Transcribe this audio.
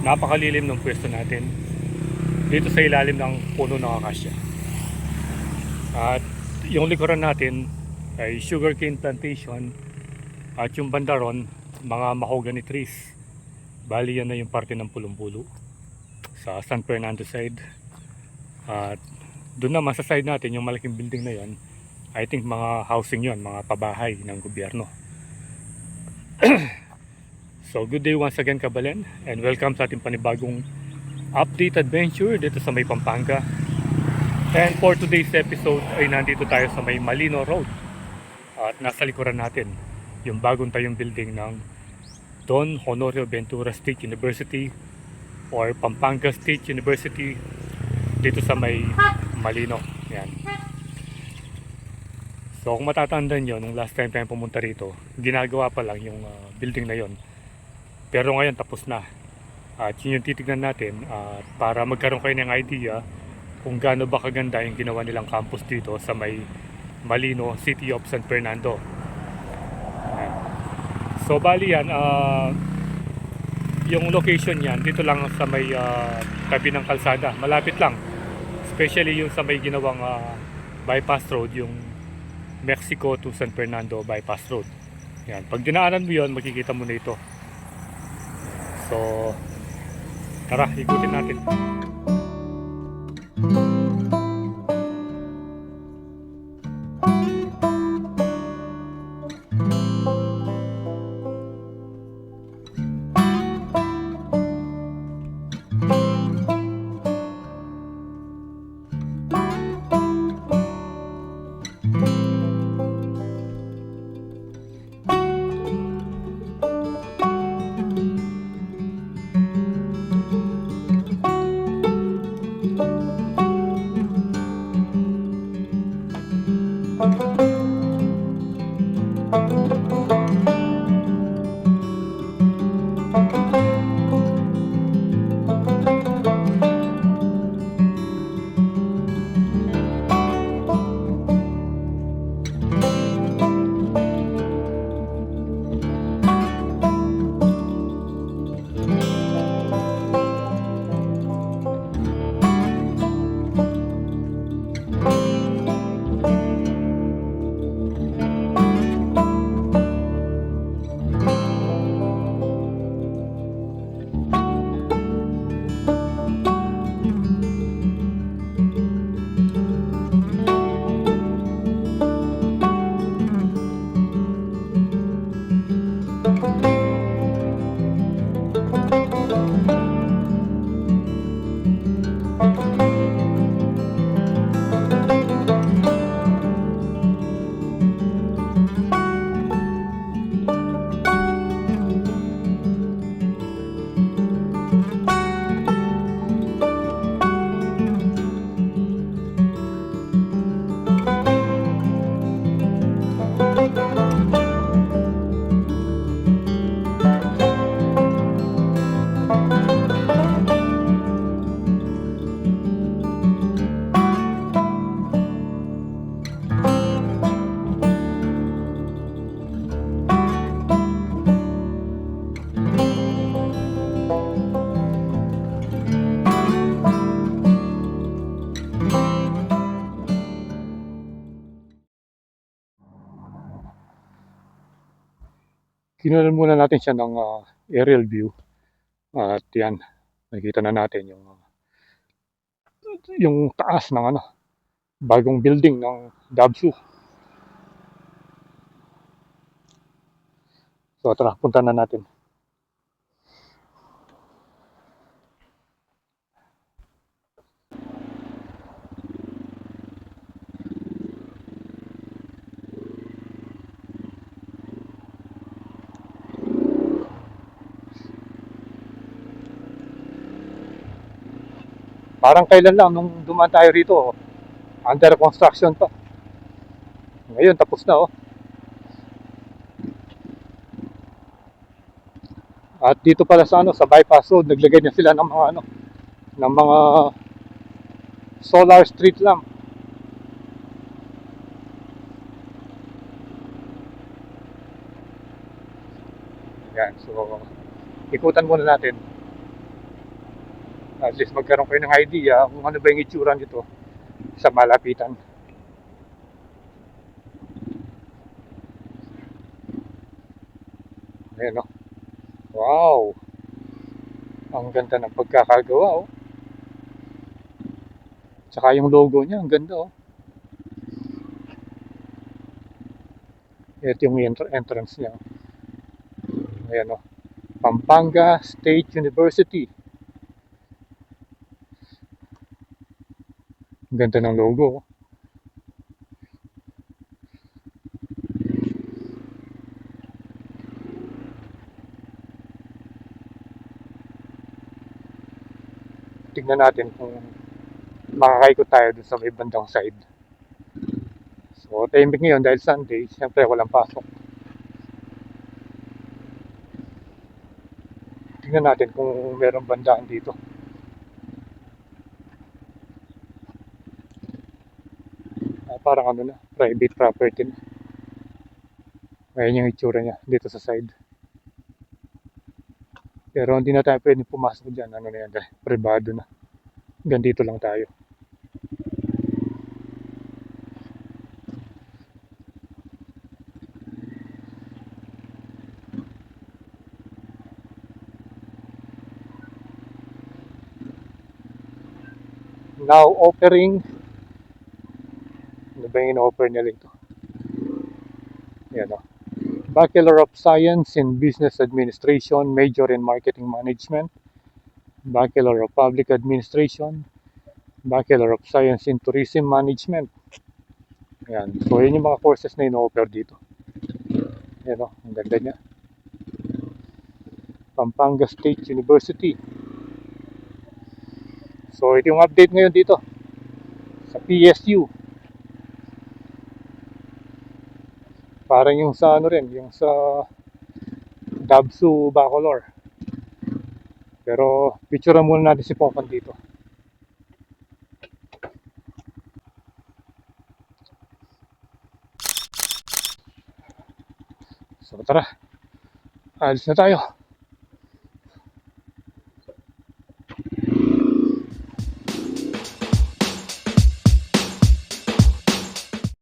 Napakalilim ng pwesto natin dito sa ilalim ng puno ng akasya. At yung likuran natin ay sugarcane plantation, at yung banda ron, mga mahogany trees. Bali yan na yung parte ng Pulong-Pulo sa San Fernando side. At doon naman sa side natin, yung malaking building na yon, I think mga housing yon, mga pabahay ng gobyerno. So good day once again, Kabalen, and welcome sa ating panibagong update adventure dito sa may Pampanga. And for today's episode ay nandito tayo sa may Malino Road, at nasa likuran natin yung bagong tayong building ng Don Honorio Ventura State University or Pampanga State University dito sa may Malino. Yan. So kung matatandaan nyo, nung last time tayo pumunta rito, ginagawa pa lang yung building na yon. Pero ngayon tapos na. At yun yung titignan natin para magkaroon kayo ng idea kung gaano ba kaganda yung ginawa nilang campus dito sa may Malino, City of San Fernando. Ayan. So bali yan, yung location yan dito lang sa may tabi ng kalsada, malapit lang. Especially yung sa may ginawang bypass road, yung Mexico to San Fernando bypass road. Yan, pag dinaanan mo yon, makikita mo na ito. So tara, ikutin natin. Kinunan muna natin siya ng aerial view. At yan, nakikita na natin yung taas ng bagong building ng Dabsu. So tara, punta na natin. Parang kailan lang nung dumaan tayo rito, under construction pa. Ngayon tapos na. At dito pala sa sa bypass road, naglagay na sila ng mga ng mga solar street lamp. Yan, so ikutan muna natin. At least magkaroon kayo ng idea kung ano ba yung itsura nito sa malapitan. Ayan o. Wow! Ang ganda ng pagkakagawa oh. Tsaka yung logo niya, ang ganda oh. Ito yung entrance niya. Ayan oh. Pampanga State University. Ang ganda ng logo oh. Tignan natin kung makakaikot tayo dun sa may bandang side. So, tahimik ngayon dahil Sunday, siyempre walang pasok. Tingnan natin kung merong bandaan dito. Parang ano na, private property na. Ayan yung itsura niya dito sa side. Pero hindi na tayo pwedeng pumasok dyan. Ano na yan, privado na. Ganito lang tayo. Now offering. Ano ba yung in-offer nila ito? Yan o. Bachelor of Science in Business Administration, major in Marketing Management, Bachelor of Public Administration, Bachelor of Science in Tourism Management. Yan. So, yun yung mga courses na in-offer dito. Yan o. Ang ganda niya. Pampanga State University. So, ito yung update ngayon dito sa PSU. Parang yung sa ano rin, yung sa Dabsu Bacolor. Pero picturean muna natin si Popan dito. So tara, alis na tayo.